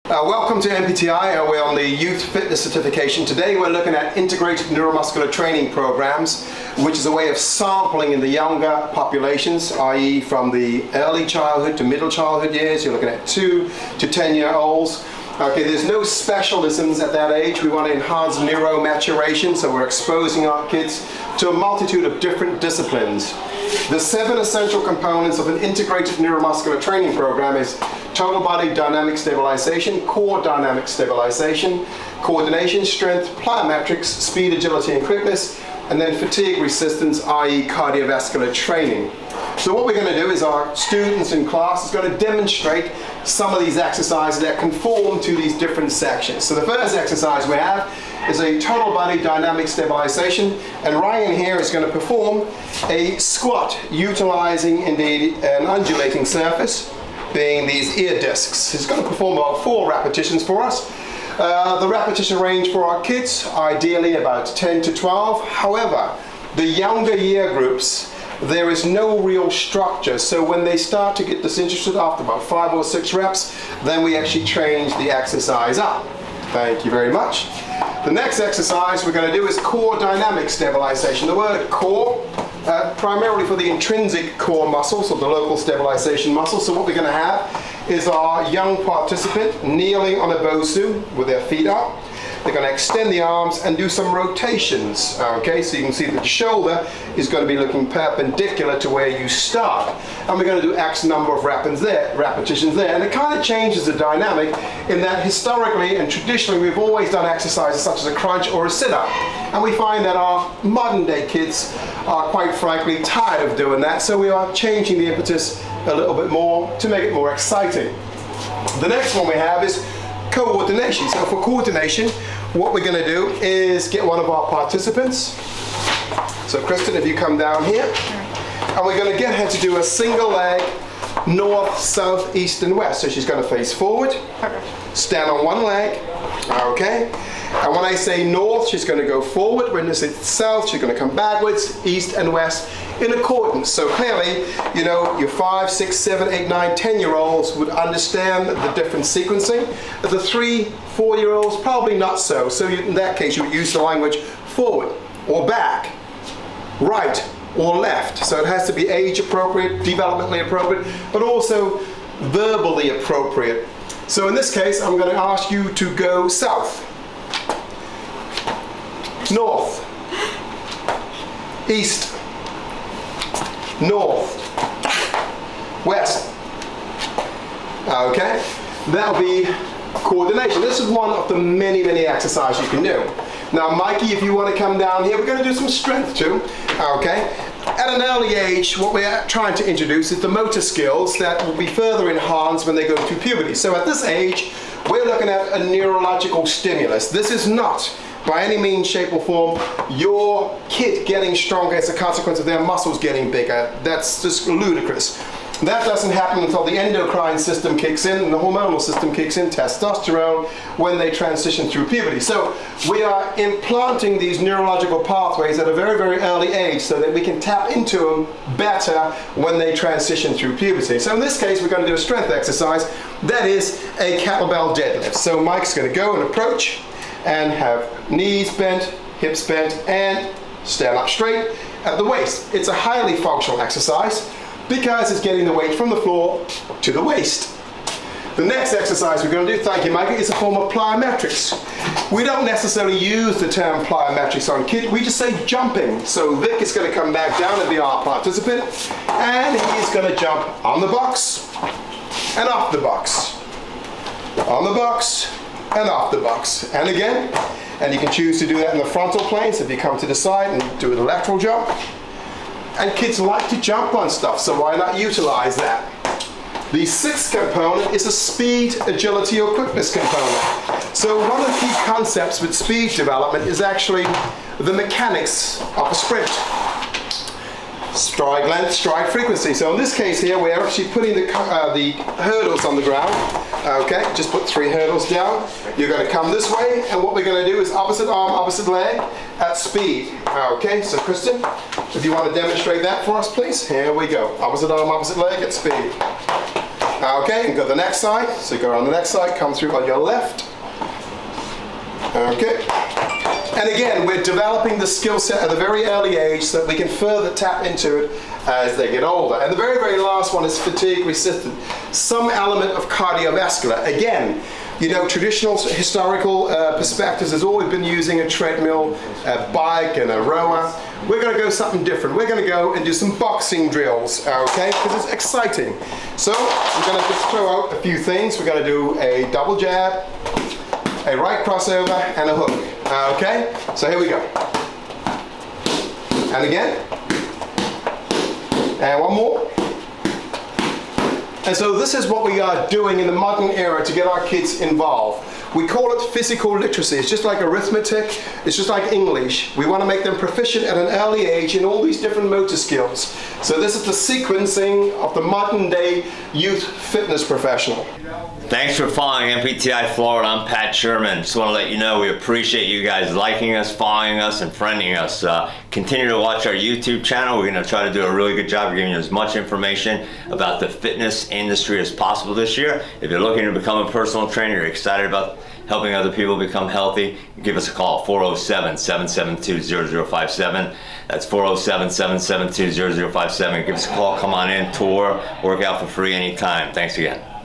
Welcome to NPTI. We're on the Youth Fitness Certification. Today we're looking at integrated neuromuscular training programs, which is a way of sampling in the younger populations, i.e. from the early childhood to middle childhood years. You're looking at 2 to 10-year-olds. Okay, there's no specialisms at that age. We want to enhance neuromaturation, so we're exposing our kids to a multitude of different disciplines. The 7 essential components of an integrated neuromuscular training program is total body dynamic stabilization, core dynamic stabilization, coordination, strength, plyometrics, speed, agility, and quickness, and then fatigue resistance, i.e. cardiovascular training. So what we're going to do is our students in class is going to demonstrate some of these exercises that conform to these different sections. So the first exercise we have is a total body dynamic stabilization, and Ryan here is going to perform a squat utilizing indeed an undulating surface, being these ear discs. He's going to perform about 4 repetitions for us. The repetition range for our kids, ideally about 10 to 12. However, the younger year groups, there is no real structure. So when they start to get disinterested after about 5 or 6 reps, then we actually change the exercise up. Thank you very much. The next exercise we're going to do is core dynamic stabilization. The word core, primarily for the intrinsic core muscles or the local stabilization muscles. So what we're going to have is our young participant kneeling on a bosu with their feet up. They're going to extend the arms and do some rotations. Okay, so you can see that the shoulder is going to be looking perpendicular to where you start. And we're going to do X number of repetitions there. And it kind of changes the dynamic in that historically and traditionally we've always done exercises such as a crunch or a sit-up. And we find that our modern day kids are quite frankly tired of doing that. So we are changing the impetus a little bit more to make it more exciting. The next one we have is coordination. So for coordination, what we're going to do is get one of our participants. So Kristen, if you come down here, and we're going to get her to do a single leg north, south, east, and west. So she's going to face forward, stand on one leg, okay? And when I say north, she's going to go forward. When I say south, she's going to come backwards, east and west in accordance. So clearly, you know, your 5, 6, 7, 8, 9, 10-year-olds would understand the different sequencing. The 3, 4-year-olds, probably not so. So in that case, you would use the language forward or back, right or left. So it has to be age appropriate, developmentally appropriate, but also verbally appropriate. So in this case, I'm going to ask you to go south, north, east, north, west. Okay, that'll be coordination. This is one of the many exercises you can do. Now Mikey, if you want to come down here, we're going to do some strength too. Okay, at an early age what we're trying to introduce is the motor skills that will be further enhanced when they go through puberty. So at this age we're looking at a neurological stimulus. This is not by any means, shape or form your kid getting stronger as a consequence of their muscles getting bigger. That's just ludicrous. That doesn't happen until the endocrine system kicks in and the hormonal system kicks in, testosterone, when they transition through puberty. So we are implanting these neurological pathways at a very early age so that we can tap into them better when they transition through puberty. So in this case, we're going to do a strength exercise. That is a kettlebell deadlift. So Mike's going to go and approach and have knees bent, hips bent, and stand up straight at the waist. It's a highly functional exercise because it's getting the weight from the floor to the waist. The next exercise we're going to do, thank you Michael, is a form of plyometrics. We don't necessarily use the term plyometrics on kids, we just say jumping. So Vic is going to come back down and be our participant, and he's going to jump on the box and off the box, on the box and off the box, and again. And you can choose to do that in the frontal plane, so if you come to the side and do a lateral jump. And kids like to jump on stuff, so why not utilize that? The 6th component is a speed, agility, or quickness component. So one of the key concepts with speed development is actually the mechanics of a sprint. Stride length, stride frequency. So in this case here, we're actually putting the hurdles on the ground. Okay, just put 3 hurdles down. You're going to come this way, and what we're going to do is opposite arm, opposite leg at speed. Okay, so Kristen, if you want to demonstrate that for us, please. Here we go. Opposite arm, opposite leg at speed. Okay, and go to the next side. So go on the next side, come through on your left. Okay. And again, we're developing the skill set at a very early age so that we can further tap into it as they get older. And the very, very last one is fatigue resistant. Some element of cardiovascular. Again, you know, traditional historical perspectives has always been using a treadmill, a bike, and a rower. We're going to go something different. We're going to go and do some boxing drills, okay? Because it's exciting. So we're going to just throw out a few things. We're going to do a double jab, a right crossover, and a hook. Okay? So here we go. And again. And one more. And so this is what we are doing in the modern era to get our kids involved. We call it physical literacy. It's just like arithmetic. It's just like English. We want to make them proficient at an early age in all these different motor skills. So this is the sequencing of the modern day youth fitness professional. Thanks for following NPTI Florida. I'm Pat Sherman. Just want to let you know we appreciate you guys liking us, following us, and friending us. Continue to watch our YouTube channel. We're going to try to do a really good job of giving you as much information about the fitness industry as possible this year. If you're looking to become a personal trainer, you're excited about helping other people become healthy, give us a call, 407-772-0057. That's 407-772-0057. Give us a call, come on in, tour, work out for free anytime. Thanks again.